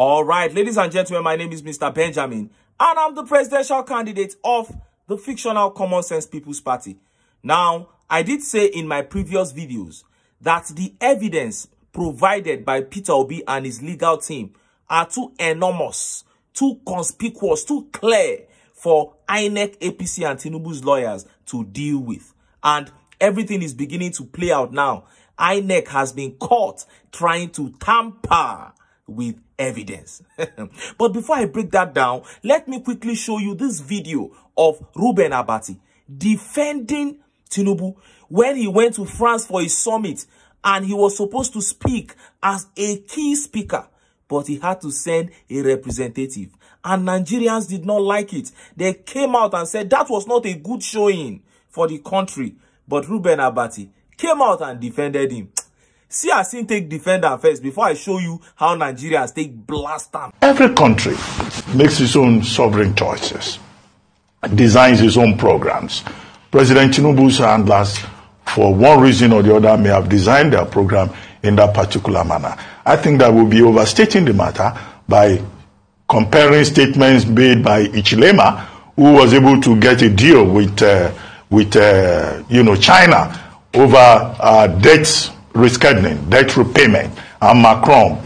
All right, ladies and gentlemen, my name is Mr. Benjamin, and I'm the presidential candidate of the fictional Common Sense People's Party. Now, I did say in my previous videos that the evidence provided by Peter Obi and his legal team are too enormous, too conspicuous, too clear for INEC, APC, and Tinubu's lawyers to deal with. And everything is beginning to play out now. INEC has been caught trying to tamper with evidence. But before I break that down, let me quickly show you this video of Ruben Abati defending Tinubu when he went to France for his summit and he was supposed to speak as a key speaker, but he had to send a representative. And Nigerians did not like it. They came out and said that was not a good showing for the country. But Ruben Abati came out and defended him. See, I seen take defender first before I show you how Nigerians take blast them. Every country makes its own sovereign choices, designs its own programs. President Tinubu's handlers, for one reason or the other, may have designed their program in that particular manner. I think that will be overstating the matter by comparing statements made by Ichilema, who was able to get a deal with China over debt rescheduling, debt repayment, and Macron,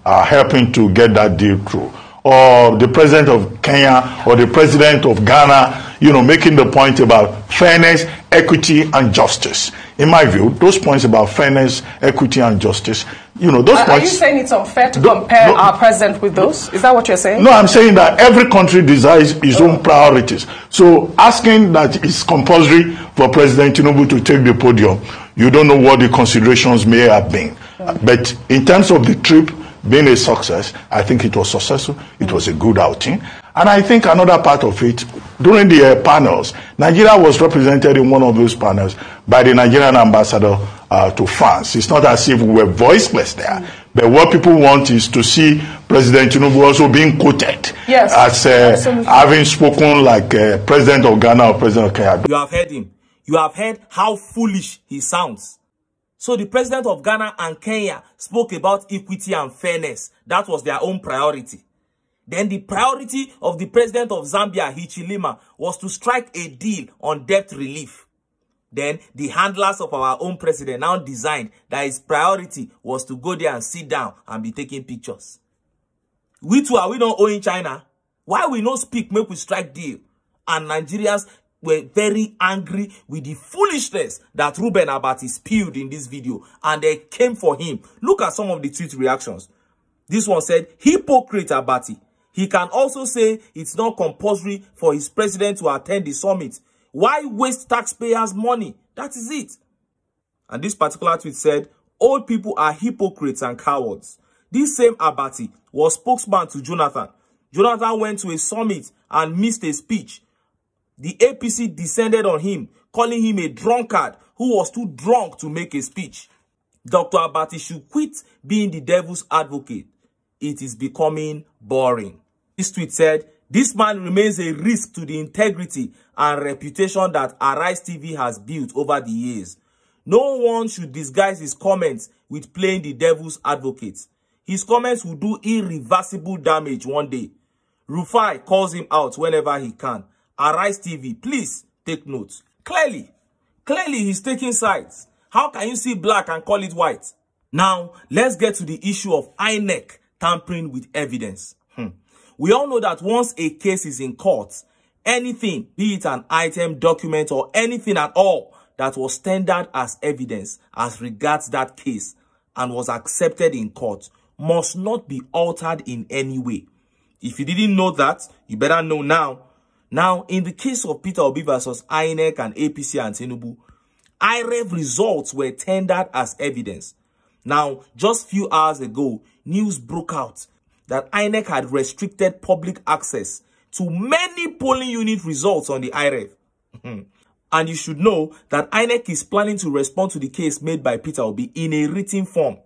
helping to get that deal through. Or the president of Kenya or the president of Ghana, making the point about fairness, equity, and justice. In my view, those points about fairness, equity, and justice, those points... Are you saying it's unfair to compare our president with those? Is that what you're saying? No, I'm saying that every country desires its own priorities. So asking that it's compulsory for President Tinubu to take the podium, you don't know what the considerations may have been. But in terms of the trip being a success, I think it was successful. It was a good outing. And I think another part of it, during the panels, Nigeria was represented in one of those panels by the Nigerian ambassador to France. It's not as if we were voiceless there. But what people want is to see President Tinubu also being quoted as having spoken like President of Ghana or President of Kenya. You have heard him. You have heard how foolish he sounds. So the president of Ghana and Kenya spoke about equity and fairness. That was their own priority. Then the priority of the president of Zambia, Hichilema, was to strike a deal on debt relief. Then the handlers of our own president now designed that his priority was to go there and sit down and be taking pictures. We too, are we not owing China? Why we not speak, make we strike deal? And Nigerians were very angry with the foolishness that Ruben Abati spewed in this video, and they came for him. Look at some of the tweet reactions. This one said, "Hypocrite Abati. He can also say it's not compulsory for his president to attend the summit. Why waste taxpayers' money? That is it." And this particular tweet said, "Old people are hypocrites and cowards." This same Abati was spokesman to Jonathan. Jonathan went to a summit and missed a speech. The APC descended on him, calling him a drunkard who was too drunk to make a speech. Dr. Abati should quit being the devil's advocate. It is becoming boring. This tweet said, "This man remains a risk to the integrity and reputation that Arise TV has built over the years. No one should disguise his comments with playing the devil's advocate. His comments will do irreversible damage one day. Rufai calls him out whenever he can. Arise TV, please take note." Clearly he's taking sides. How can you see black and call it white? Now, let's get to the issue of INEC tampering with evidence. We all know that once a case is in court, anything, be it an item, document, or anything at all that was tendered as evidence as regards that case and was accepted in court, must not be altered in any way. If you didn't know that, you better know now. Now, in the case of Peter Obi versus INEC and APC and Tinubu, IREV results were tendered as evidence. Now, just few hours ago, news broke out that INEC had restricted public access to many polling unit results on the IREV. And you should know that INEC is planning to respond to the case made by Peter Obi in a written form.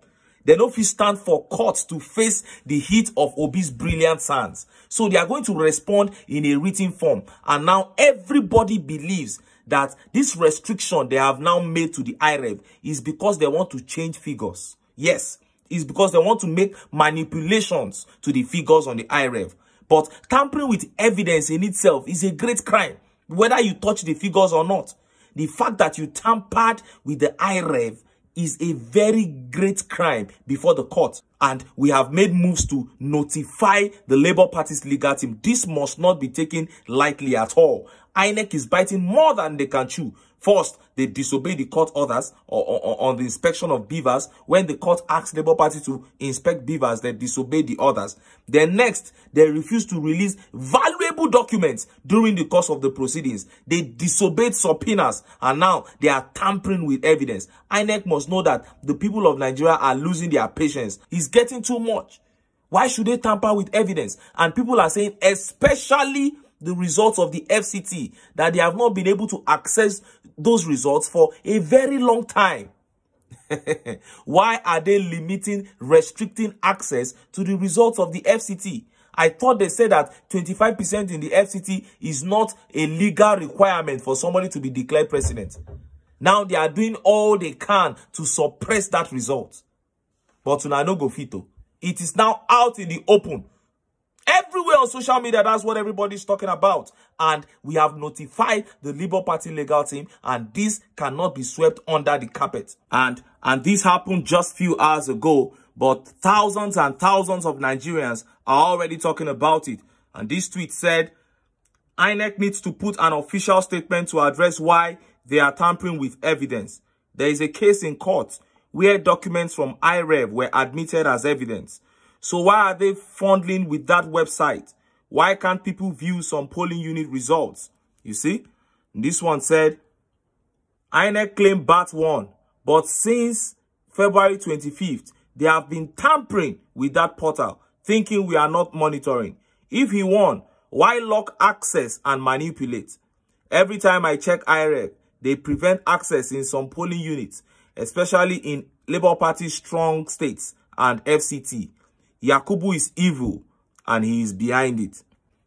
They don't feel stand for court to face the heat of Obi's brilliant hands. So they are going to respond in a written form. And now everybody believes that this restriction they have now made to the IREV is because they want to change figures. Yes, is because they want to make manipulations to the figures on the IREV. But tampering with evidence in itself is a great crime, whether you touch the figures or not. The fact that you tampered with the IREV is a very great crime before the court. And we have made moves to notify the Labour Party's legal team. This must not be taken lightly at all. INEC is biting more than they can chew. First, they disobey the court orders on the inspection of beavers. When the court asked Labour Party to inspect beavers, they disobeyed the orders. Then next, they refused to release valuable documents during the course of the proceedings. They disobeyed subpoenas, and now they are tampering with evidence. INEC must know that the people of Nigeria are losing their patience. It's getting too much. Why should they tamper with evidence? And people are saying, especially the results of the FCT, that they have not been able to access those results for a very long time. Why are they restricting access to the results of the FCT? I thought they said that 25% in the FCT is not a legal requirement for somebody to be declared president. Now they are doing all they can to suppress that result. But no go fito. It is now out in the open. Everywhere on social media, that's what everybody's talking about. And we have notified the Labour Party legal team, and this cannot be swept under the carpet. And this happened just a few hours ago, but thousands and thousands of Nigerians are already talking about it. And this tweet said, INEC needs to put an official statement to address why they are tampering with evidence. There is a case in court where documents from IREV were admitted as evidence. So why are they fondling with that website? Why can't people view some polling unit results? You see, this one said, INEC claimed BAT won, but since February 25th, they have been tampering with that portal, thinking we are not monitoring. If he won, why lock access and manipulate? Every time I check IREV, they prevent access in some polling units, especially in Labour Party strong states and FCT. Yakubu is evil and he is behind it.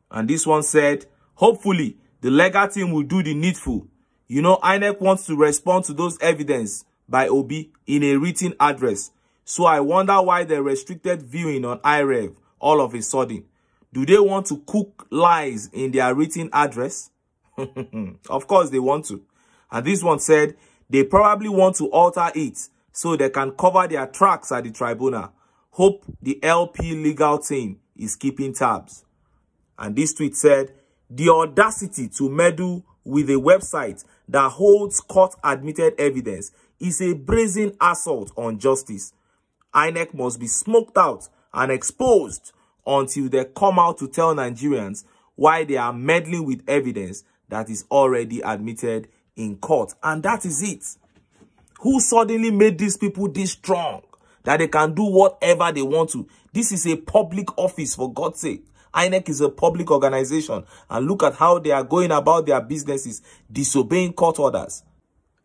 And this one said, hopefully the legal team will do the needful. You know, INEC wants to respond to those evidence by OBI in a written address. So I wonder why they restricted viewing on IREV all of a sudden. Do they want to cook lies in their written address? Of course they want to. And this one said, they probably want to alter it so they can cover their tracks at the tribunal. Hope the LP legal team is keeping tabs. And this tweet said, the audacity to meddle with a website that holds court-admitted evidence is a brazen assault on justice. INEC must be smoked out and exposed until they come out to tell Nigerians why they are meddling with evidence that is already admitted in court. And that is it. Who suddenly made these people this strong that they can do whatever they want to? This is a public office, for God's sake. INEC is a public organization, and look at how they are going about their businesses, disobeying court orders.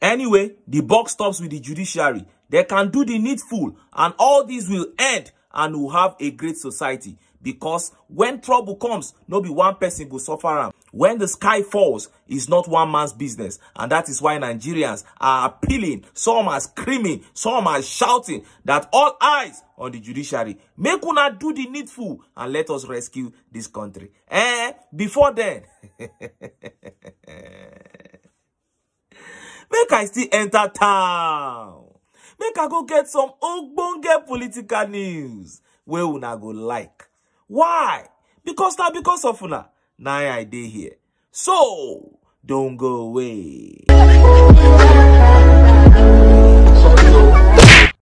Anyway, the buck stops with the judiciary. They can do the needful, and all this will end, and we'll have a great society. Because when trouble comes, no be one person will suffer. When the sky falls, it's not one man's business. And that is why Nigerians are appealing. Some are screaming, some are shouting that all eyes on the judiciary. Make una do the needful and let us rescue this country. Before then, make I still enter town. Make I go get some ogbonge political news where una go like. Why? Because now, because of una, now I dey here. So, don't go away.